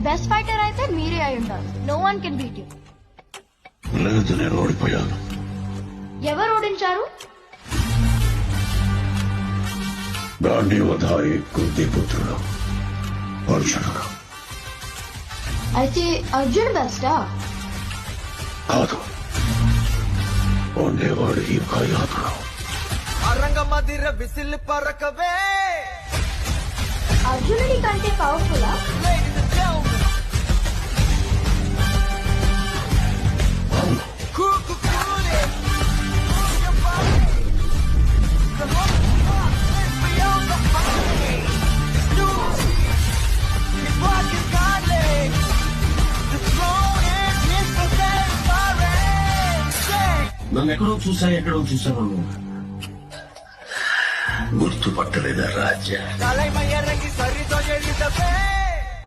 Best fighter అయితే మీరే అయి ఉంటారు. No one can beat you. లేదు, నేను ఓడిపోయాను. ఎవరు ఓడించారు? గాంధీవధారి కుంతిపుత్రుడు అర్జునుడు. అయితే అర్జున్ బెస్టా? కాదు, ఉండేవాడు ఇంకా యాత్ర. అరంగమదిర విసిల్ పరకవే. అర్జునుడి కంటే పవర్ఫుల్. నన్ను ఎక్కడో చూసాను. గుర్తుపట్టలేదా రాజా? தலைமையரங்கி சரிதோ எழுதவே.